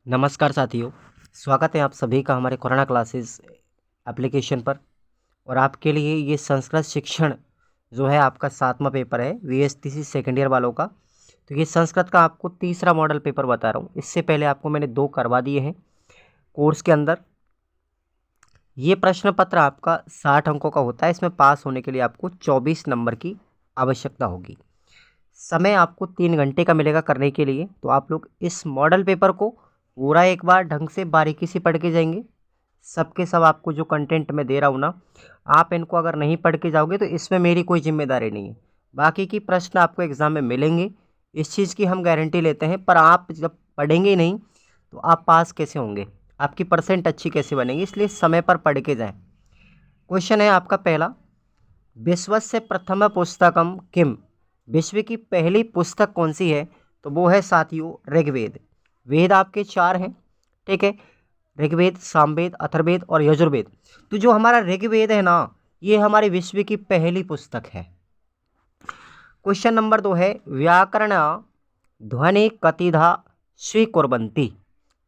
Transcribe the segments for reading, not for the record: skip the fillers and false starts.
नमस्कार साथियों, स्वागत है आप सभी का हमारे कोरोना क्लासेस एप्लीकेशन पर। और आपके लिए ये संस्कृत शिक्षण जो है आपका 7वां पेपर है वीएसटीसी सेकेंड ईयर वालों का। तो ये संस्कृत का आपको तीसरा मॉडल पेपर बता रहा हूँ। इससे पहले आपको मैंने 2 करवा दिए हैं कोर्स के अंदर। ये प्रश्न पत्र आपका 60 अंकों का होता है। इसमें पास होने के लिए आपको 24 नंबर की आवश्यकता होगी। समय आपको 3 घंटे का मिलेगा करने के लिए। तो आप लोग इस मॉडल पेपर को पूरा एक बार ढंग से बारीकी से पढ़ के जाएंगे। सबके सब आपको जो कंटेंट मैं दे रहा हूँ ना, आप इनको अगर नहीं पढ़ के जाओगे तो इसमें मेरी कोई जिम्मेदारी नहीं है। बाकी की प्रश्न आपको एग्ज़ाम में मिलेंगे, इस चीज़ की हम गारंटी लेते हैं। पर आप जब पढ़ेंगे ही नहीं तो आप पास कैसे होंगे, आपकी परसेंट अच्छी कैसे बनेगी। इसलिए समय पर पढ़ के जाएँ। क्वेश्चन है आपका पहला, विश्वस्य प्रथम पुस्तकम किम। विश्व की पहली पुस्तक कौन सी है? तो वो है साथियों ऋग्वेद। वेद आपके 4 हैं, ठीक है। ऋग्वेद, सामवेद, अथर्ववेद और यजुर्वेद। तो जो हमारा ऋग्वेद है ना, ये हमारे विश्व की पहली पुस्तक है। क्वेश्चन नंबर 2 है, व्याकरण ध्वनि कतिधा स्वीकुर्वन्ति।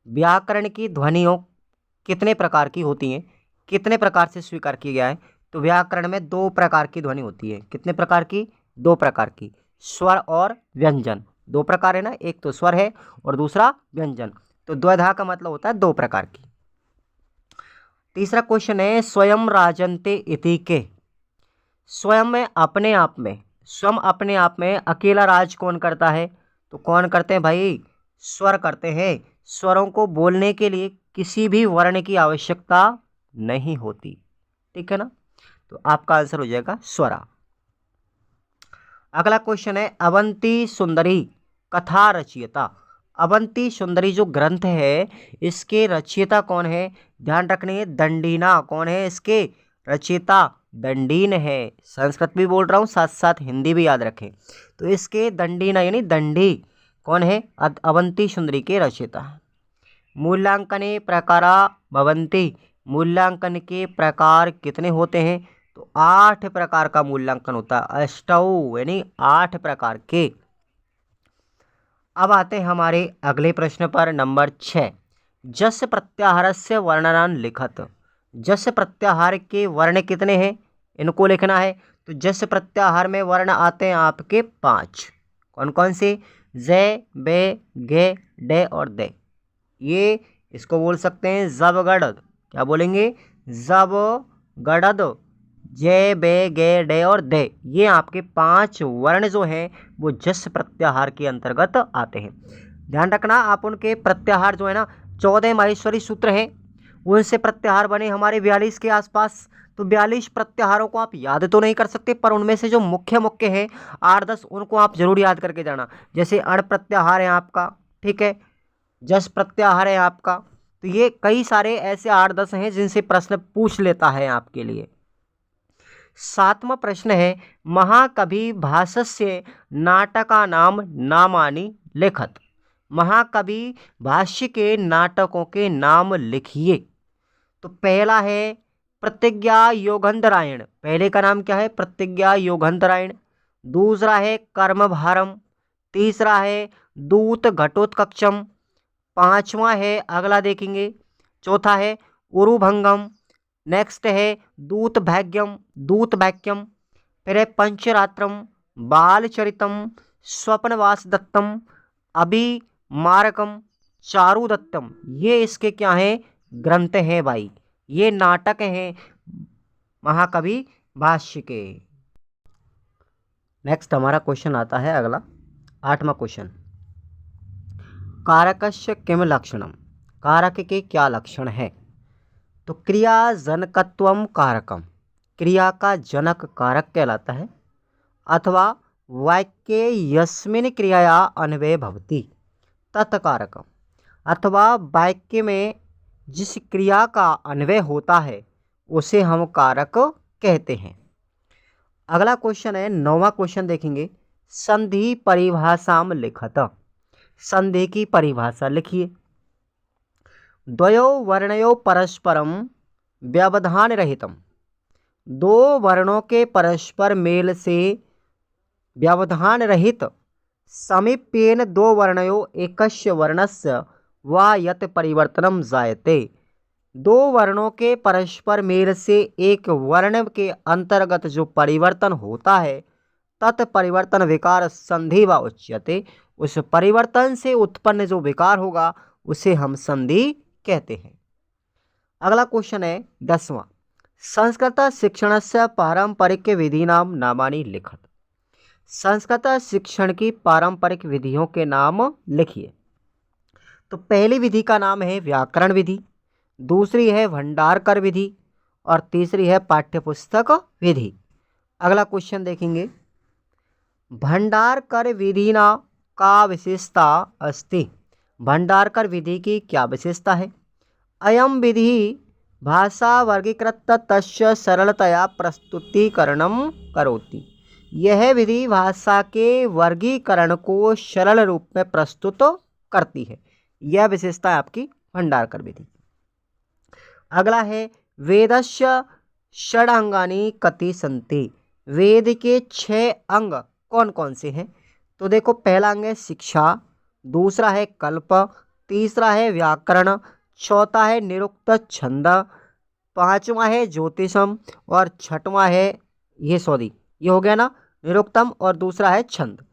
व्याकरण की ध्वनियों कितने प्रकार की होती हैं, कितने प्रकार से स्वीकार किया गया है? तो व्याकरण में 2 प्रकार की ध्वनि होती है। कितने प्रकार की? 2 प्रकार की, स्वर और व्यंजन। 2 प्रकार है ना, एक तो स्वर है और दूसरा व्यंजन। तो द्विधा का मतलब होता है 2 प्रकार की। तीसरा क्वेश्चन है, स्वयं राजन्ते इति के। स्वयं में अपने आप में, स्वयं अपने आप में अकेला राज कौन करता है? तो कौन करते हैं भाई? स्वर करते हैं। स्वरों को बोलने के लिए किसी भी वर्ण की आवश्यकता नहीं होती, ठीक है ना। तो आपका आंसर हो जाएगा स्वरा। अगला क्वेश्चन है, अवंती सुंदरी कथा रचयिता। अवंती सुंदरी जो ग्रंथ है, इसके रचयिता कौन है? ध्यान रखनी है, दंडीना। कौन है इसके रचयिता? दंडीन है। संस्कृत भी बोल रहा हूँ, साथ साथ हिंदी भी याद रखें। तो इसके दंडीना यानी दंडी कौन है? अवंती सुंदरी के रचयिता। मूल्यांकने प्रकारा भवन्ति। मूल्यांकन के प्रकार कितने होते हैं? तो 8 प्रकार का मूल्यांकन होता है। अष्टौ यानी 8 प्रकार के। अब आते हैं हमारे अगले प्रश्न पर, नंबर 6। जस प्रत्याहारस्य वर्णनान लिखत। जस प्रत्याहार के वर्ण कितने हैं, इनको लिखना है। तो जस प्रत्याहार में वर्ण आते हैं आपके 5। कौन कौन से? जय, बे, गे, डे और दे। ये इसको बोल सकते हैं जब गड़द। क्या बोलेंगे? जब गड़द, जे, बे, गे, डे और दे। ये आपके 5 वर्ण जो हैं वो जस प्रत्याहार के अंतर्गत आते हैं। ध्यान रखना, आप उनके प्रत्याहार जो है ना, 14 माहेश्वरी सूत्र हैं, उनसे प्रत्याहार बने हमारे 42 के आसपास। तो 42 प्रत्याहारों को आप याद तो नहीं कर सकते, पर उनमें से जो मुख्य मुख्य हैं 8-10, उनको आप जरूर याद करके जाना। जैसे अण प्रत्याहार है आपका, ठीक है, जस प्रत्याहार है आपका। तो ये कई सारे ऐसे 8-10 हैं जिनसे प्रश्न पूछ लेता है आपके लिए। 7वां प्रश्न है, महाकवि भाष्यस्य नाटका नाम नामानि लिखत। महाकवि भाष्य के नाटकों के नाम लिखिए। तो पहला है प्रतिज्ञा योगंधरायण। पहले का नाम क्या है? प्रतिज्ञा योगंधरायण। दूसरा है कर्मभारम। तीसरा है दूत घटोत्कचम। 5वां है, अगला देखेंगे, चौथा है उरुभंगम। नेक्स्ट है दूत भाग्यम, दूत वाक्यम। फिर है पंचरात्रम, बालचरितम, स्वप्नवास दत्तम, अभिमारकम, चारुदत्तम। ये इसके क्या हैं? ग्रंथ हैं भाई, ये नाटक हैं महाकवि भाष्य के। नेक्स्ट हमारा क्वेश्चन आता है अगला, 8वां क्वेश्चन, कारकस्य किम लक्षणम। कारक के क्या लक्षण है? तो क्रिया जनकत्वम कारकम। क्रिया का जनक कारक कहलाता है। अथवा वाक्ये यस्मिन् क्रियाया अन्वय भवति तत्कारकम। अथवा वाक्य में जिस क्रिया का अन्वय होता है उसे हम कारक कहते हैं। अगला क्वेश्चन है, 9वां क्वेश्चन देखेंगे, संधि परिभाषाम लिखत। संधि की परिभाषा लिखिए। द्वयो वर्णयो परस्परम व्यवधान रहितम। 2 वर्णों के परस्पर मेल से व्यवधान रहित समीप्येन 2 वर्णयो एकस्य वर्णस्य वा यत् परिवर्तनम जायते। दो वर्णों के परस्पर मेल से एक वर्ण के अंतर्गत जो परिवर्तन होता है तत् परिवर्तन विकार संधि व उच्यते। उस परिवर्तन से उत्पन्न जो विकार होगा उसे हम संधि कहते हैं। अगला क्वेश्चन है 10वां। संस्कृत शिक्षणस्य पारंपरिक विधीनां नामानि लिखत। संस्कृत शिक्षण की पारंपरिक विधियों के नाम लिखिए। तो पहली विधि का नाम है व्याकरण विधि, दूसरी है भंडारकर विधि और तीसरी है पाठ्यपुस्तक विधि। अगला क्वेश्चन देखेंगे। भंडारकर विधिना का विशेषता अस्ति। भंडारकर विधि की क्या विशेषता है? अयम विधि भाषा वर्गीकृत तस्य सरलतया प्रस्तुतिकरणम करोति। यह विधि भाषा के वर्गीकरण को सरल रूप में प्रस्तुत करती है। यह विशेषता है आपकी भंडारकर विधि। अगला है वेदस्य षडंगानि कति सन्ति। वेद के 6 अंग कौन कौन से हैं? तो देखो, पहला अंग है शिक्षा, दूसरा है कल्प, तीसरा है व्याकरण, चौथा है निरुक्त छंद, पांचवा है ज्योतिषम और छठवां है ये हो गया ना निरुक्तम और दूसरा है छंद।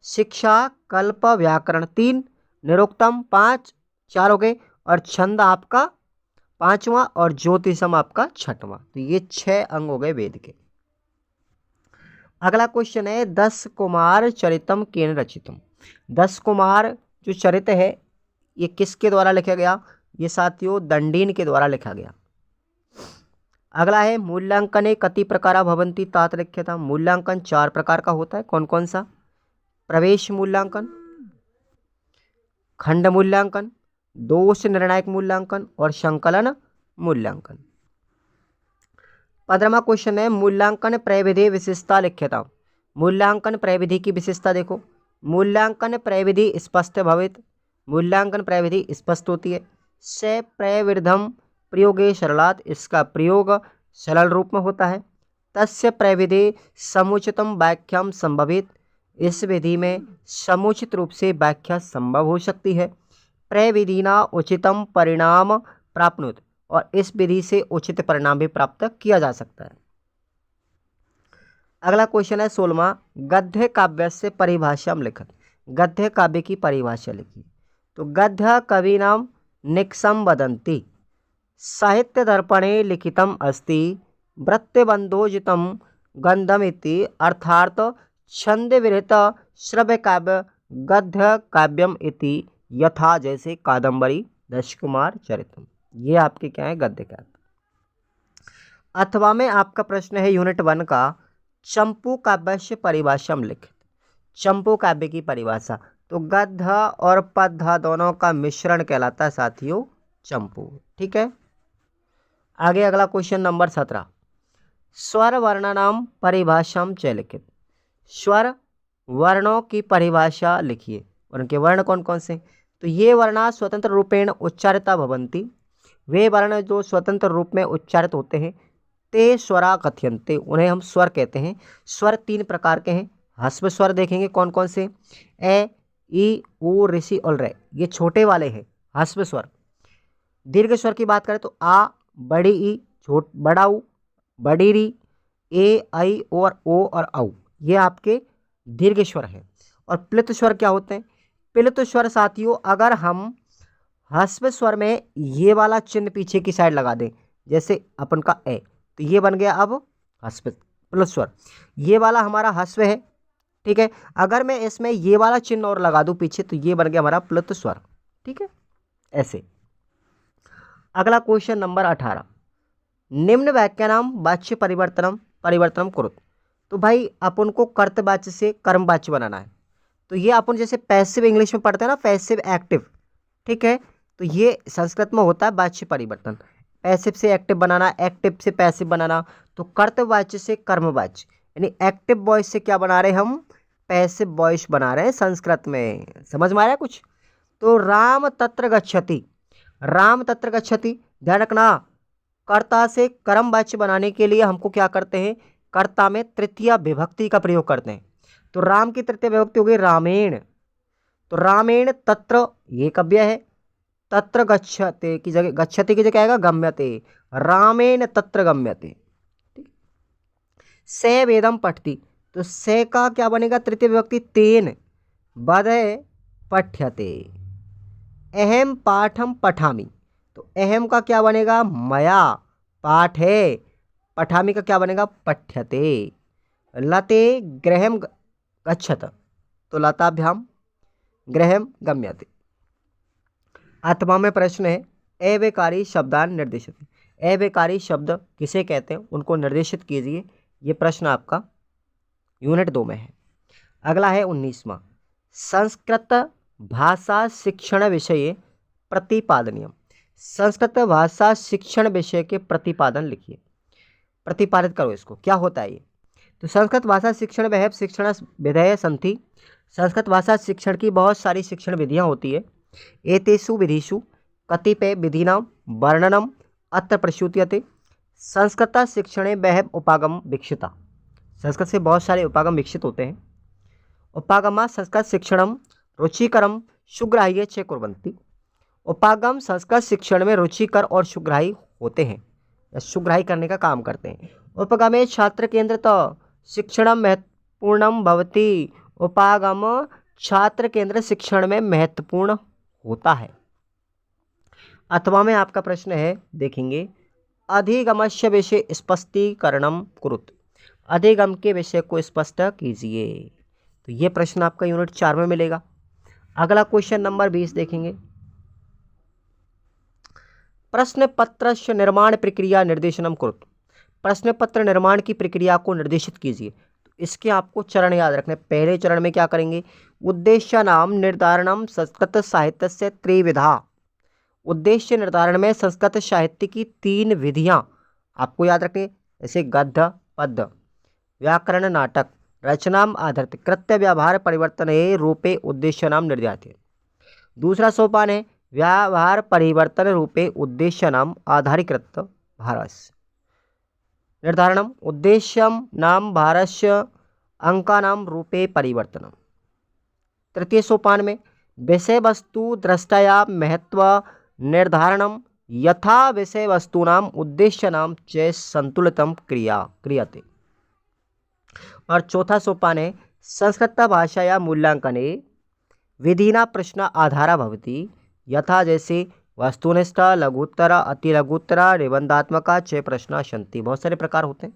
शिक्षा, कल्प, व्याकरण 3, निरुक्तम 5, 4 हो गए और छंद आपका 5वां और ज्योतिषम आपका 6वां। तो ये 6 अंग हो गए वेद के। अगला क्वेश्चन है 10 कुमार चरितम केन रचितम। 10 कुमार जो चरित है ये किसके द्वारा लिखा गया? ये साथियों दंडीन के द्वारा लिखा गया। अगला है मूल्यांकने कति प्रकारा भवन्ति तात लिख्यता। मूल्यांकन 4 प्रकार का होता है। कौन कौन सा? प्रवेश मूल्यांकन, खंड मूल्यांकन, दोष निर्णायक मूल्यांकन और संकलन मूल्यांकन। 15वां क्वेश्चन है मूल्यांकन प्रविधि विशेषता लिख्यता। मूल्यांकन प्रविधि की विशेषता देखो। मूल्यांकन प्रविधि स्पष्ट भवेत्। मूल्यांकन प्रविधि स्पष्ट होती है। से प्रविधम प्रयोगे सरलात्। इसका प्रयोग सरल रूप में होता है। तस्य प्रविधि समुचितम व्याख्याम संभवित। इस विधि में समुचित रूप से व्याख्या संभव हो सकती है। प्रविधिना उचितम परिणाम प्राप्नुत। और इस विधि से उचित परिणाम भी प्राप्त किया जा सकता है। अगला क्वेश्चन है 16वां। गद्य काव्य से परिभाषा लिखत। गद्य काव्य की परिभाषा लिखिए। तो गद्य कवि नाम निक्सम वदंती। साहित्य दर्पणे लिखितम अस्ति वृत्तबंधोजितम गंधमिति। अर्थात छंद विरहित श्रव्य काव्य गद्य काव्यम इति। यथा जैसे कादंबरी, 10 कुमार चरितम। ये आपके क्या है? गद्य काव्य। अथवा में आपका प्रश्न है यूनिट 1 का चंपू काव्य से परिभाषा लिखित। चंपू काव्य की परिभाषा। तो गद्य और पद्य दोनों का मिश्रण कहलाता है साथियों चंपू। ठीक है। आगे अगला क्वेश्चन नंबर 17। स्वर वर्णानाम परिभाषाम च लिखित। स्वर वर्णों की परिभाषा लिखिए। उनके वर्ण कौन कौन से? तो ये वर्णा स्वतंत्र रूपेण उच्चारिता भवन्ति। वे वर्ण जो स्वतंत्र रूप में उच्चारित होते हैं ते स्वरा कथ्यन्ते। उन्हें हम स्वर कहते हैं। स्वर 3 प्रकार के हैं। ह्रस्व स्वर देखेंगे कौन कौन से? ए, ई, ऊ, ऋषि और रे। ये छोटे वाले हैं ह्रस्व स्वर। दीर्घ स्वर की बात करें तो आ, बड़ी ई, बड़ा ऊ, बड़ी री, ए, आई और ओ और औ। ये आपके दीर्घ स्वर हैं। और प्लित स्वर क्या होते हैं? प्लित स्वर साथियों अगर हम ह्रस्व स्वर में ये वाला चिन्ह पीछे की साइड लगा दें, जैसे अपन का ए, तो ये बन गया अब ह्रस्व प्लस स्वर। ये वाला हमारा ह्रस्व है। ठीक है। अगर मैं इसमें ये वाला चिन्ह और लगा दूं पीछे तो ये बन गया हमारा प्लुत स्वर। ठीक है, ऐसे। अगला क्वेश्चन नंबर 18। निम्न वाक्यानाम वाच्य परिवर्तनम कुरुत। तो भाई अपन को कर्तवाच्य से कर्मवाच्य बनाना है। तो ये अपन जैसे पैसिव इंग्लिश में पढ़ते हैं ना, पैसिव एक्टिव। ठीक है। तो ये संस्कृत में होता है वाच्य परिवर्तन। पैसिव से एक्टिव बनाना, एक्टिव से पैसिव बनाना। तो कर्तवाच्य से कर्मवाच्य, यानी एक्टिव वॉइस से क्या बना रहे हैं हम? पैसिव वॉइस बना रहे हैं संस्कृत में। समझ में आ रहा है कुछ? तो राम तत्र गच्छति। राम तत्र गच्छति, ध्यान रखना। कर्ता से कर्मवाच्य बनाने के लिए हमको क्या करते हैं? कर्ता में तृतीया विभक्ति का प्रयोग करते हैं। तो राम की तृतीय विभक्ति हो गई रामेण। तो रामेण तत्र, ये काव्य है। तत्र गच्छते की जगह, गच्छते की जगह आएगा गम्यते, रामेण तत्र गम्यते। से वेदम पठति, तो से का क्या बनेगा तृतीय विभक्ति तेन, बदय पठ्यते। अहम पाठम पठामि, तो अहम का क्या बनेगा मया, पाठ है, पठामि का क्या बनेगा पठ्यते। लते गृहम गच्छत, तो लताभ्याम गृहम गम्यते। आत्मा में प्रश्न है अव्ययकारी शब्दान निर्देशित, अव्ययकारी शब्द किसे कहते हैं उनको निर्देशित कीजिए। ये प्रश्न आपका यूनिट 2 में है। अगला है 19वां, संस्कृत भाषा शिक्षण विषय प्रतिपादनीय, संस्कृत भाषा शिक्षण विषय के प्रतिपादन लिखिए, प्रतिपादित करो इसको, क्या होता है ये। तो संस्कृत भाषा शिक्षण वह शिक्षण विधेय संति, संस्कृत भाषा शिक्षण की बहुत सारी शिक्षण विधियाँ होती है। एतेषु विधिषु कतिपय विधिनां वर्णनम अत्र प्रस्तुयते, संस्कृत शिक्षणे बहव उपागम विकसिता, संस्कृत से बहुत सारे उपागम विकसित होते हैं। उपागमा संस्कृत शिक्षणम रुचिकरम सुग्राह्य च कुर्वन्ति, उपागम संस्कृत शिक्षण में रुचिकर और सुग्राही होते हैं या सुग्राही करने का काम करते हैं। उपगमे छात्र केंद्रित शिक्षणम महत्वपूर्णम भवति, उपागम छात्र केंद्र शिक्षण में महत्वपूर्ण होता है। अथवा में आपका प्रश्न है देखेंगे अधिगमस्य विषय स्पष्टीकरणम कुरुत, अधिगम के विषय को स्पष्ट कीजिए। तो ये प्रश्न आपका यूनिट 4 में मिलेगा। अगला क्वेश्चन नंबर 20 देखेंगे, प्रश्न पत्र निर्माण प्रक्रिया निर्देशनम कुरुत, प्रश्न पत्र निर्माण की प्रक्रिया को निर्देशित कीजिए। तो इसके आपको चरण याद रखने, पहले चरण में क्या करेंगे, उद्देश्य नाम निर्धारणम संस्कृत साहित्य से त्रिविधा, उद्देश्य निर्धारण में संस्कृत साहित्य की 3 विधियां आपको याद रखनी, जैसे गद्य पद्य व्याकरण नाटक रचनाम आधारित कृत्य व्यवहार परिवर्तन रूपे उद्देश्य नाम निर्धारित। दूसरा सोपान है व्यवहार परिवर्तन रूपे उद्देश्य नाम आधारीकृत भारस्य निर्धारणम उद्देश्यम नाम भारस्य अंकानाम रूपे परिवर्तनम। तृतीय सोपान में विषय वस्तु दृष्टया महत्व निर्धारणम यथा विषय वस्तूनाम उद्देश्य नाम च संतुलितम क्रियते। और चौथा सोपान है संस्कृत भाषाया मूल्यांकने विधिना प्रश्न आधारा भवति, यथा जैसे वस्तुनिष्ठ लघुत्तर अति लघुत्तर निबंधात्मका च प्रश्न सन्ति, बहुत सारे प्रकार होते हैं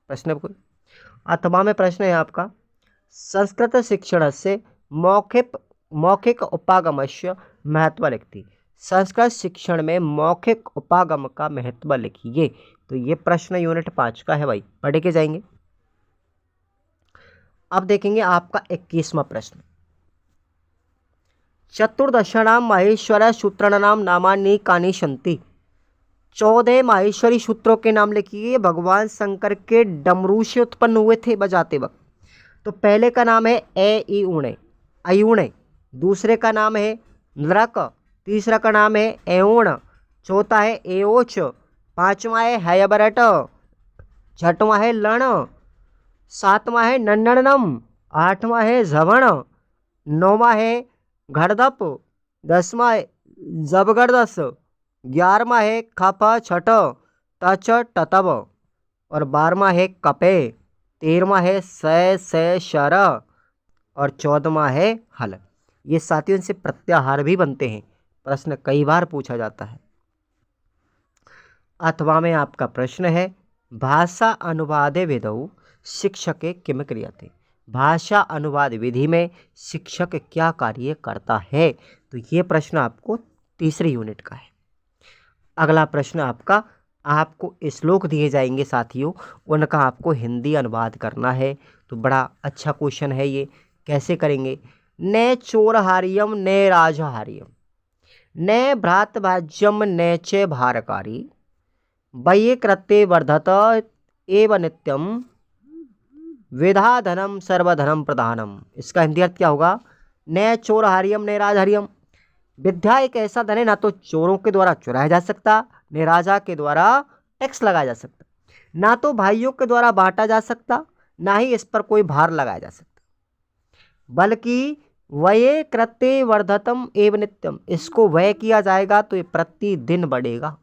प्रश्न को। अथवा में प्रश्न है आपका संस्कृत शिक्षण से मौखिक उपागमस्य महत्व लिखती, संस्कृत शिक्षण में मौखिक उपागम का महत्व लिखिए। तो ये प्रश्न यूनिट 5 का है भाई, पढ़ के जाएंगे। अब देखेंगे आपका 21वां प्रश्न, चतुर्दशानाम माहेश्वर सूत्राणाम नामानि कानि सन्ति, 14 माहेश्वरी सूत्रों के नाम लिखिए। भगवान शंकर के डमरू से उत्पन्न हुए थे बजाते वक्त। तो पहले का नाम है ए ऊणे अयूणे, दूसरे का नाम है नृक, तीसरा का नाम है एऊण, चौथा है एओच, पांचवा है हयबरट, छठवां है लण, सातवां है नन्ननम, आठवां है झवण, नौवां है घड़दप, 10वां है जबगरदस, 11वां है खप छठ तच टतब और 12वां है कपे, 13वां है सै शर और 14वां है हल। ये साथियों से प्रत्याहार भी बनते हैं, प्रश्न कई बार पूछा जाता है। अथवा में आपका प्रश्न है भाषा अनुवादे विधौ शिक्षके किम क्रियते, भाषा अनुवाद विधि में शिक्षक क्या कार्य करता है। तो ये प्रश्न आपको तीसरी यूनिट का है। अगला प्रश्न आपको श्लोक दिए जाएंगे साथियों, उनका आपको हिंदी अनुवाद करना है। तो बड़ा अच्छा क्वेश्चन है ये, कैसे करेंगे। ने चोरहार्यम ने राजहार्यम ने भ्रातभाज्यम ने च भारकारी वये कृत्ये वर्धत एव नित्यम विधाधनम सर्वधनम प्रधानम। इसका हिंदी अर्थ क्या होगा, न चोरहार्यम न राजहार्यम, विद्या एक ऐसा धन है ना तो चोरों के द्वारा चुराया जा सकता, न राजा के द्वारा टैक्स लगाया जा सकता, ना तो भाइयों के द्वारा बांटा जा सकता, ना ही इस पर कोई भार लगाया जा सकता, बल्कि व्यय कृते वर्धतम एव नित्यम, इसको व्यय किया जाएगा तो ये प्रतिदिन बढ़ेगा।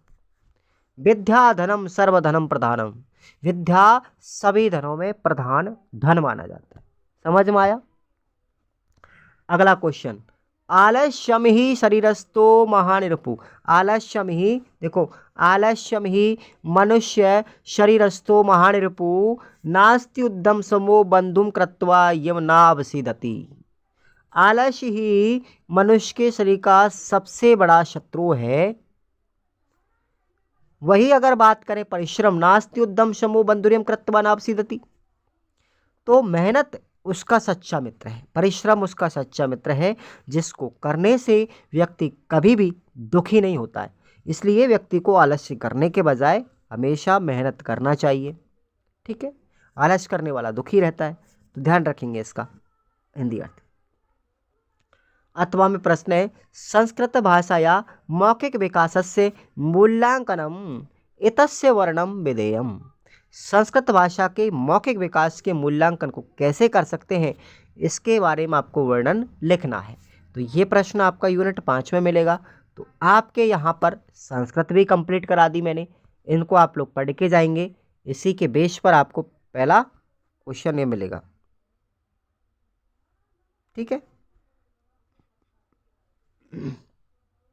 विद्या धनम सर्वधनम प्रधानम, विद्या सभी धनों में प्रधान धन माना जाता है। समझ में आया? अगला क्वेश्चन, आलस्यम ही शरीरस्थो महानिरपु। आलस्यम ही, देखो, आलस्यम ही मनुष्य शरीरस्थो महानिरपु नास्ति उद्यम समो बंधुम कृत्वा यम नावसीदति। आलस्य ही मनुष्य के शरीर का सबसे बड़ा शत्रु है। वही अगर बात करें परिश्रम, नास्ति उद्यम समो बंधुर्यम कृत्वा नावसीदति, तो मेहनत उसका सच्चा मित्र है, परिश्रम उसका सच्चा मित्र है, जिसको करने से व्यक्ति कभी भी दुखी नहीं होता है। इसलिए व्यक्ति को आलस्य करने के बजाय हमेशा मेहनत करना चाहिए। ठीक है, आलस्य करने वाला दुखी रहता है, तो ध्यान रखेंगे इसका हिंदी अर्थ। अथवा में प्रश्न है, संस्कृत भाषाया मौखिक विकासस्य मूल्यांकनम इतस्य वर्णम विधेयम। संस्कृत भाषा के मौखिक विकास के मूल्यांकन को कैसे कर सकते हैं, इसके बारे में आपको वर्णन लिखना है। तो ये प्रश्न आपका यूनिट 5 में मिलेगा। तो आपके यहाँ पर संस्कृत भी कंप्लीट करा दी मैंने, इनको आप लोग पढ़ के जाएंगे। इसी के बेस पर आपको पहला क्वेश्चन ये मिलेगा। ठीक है।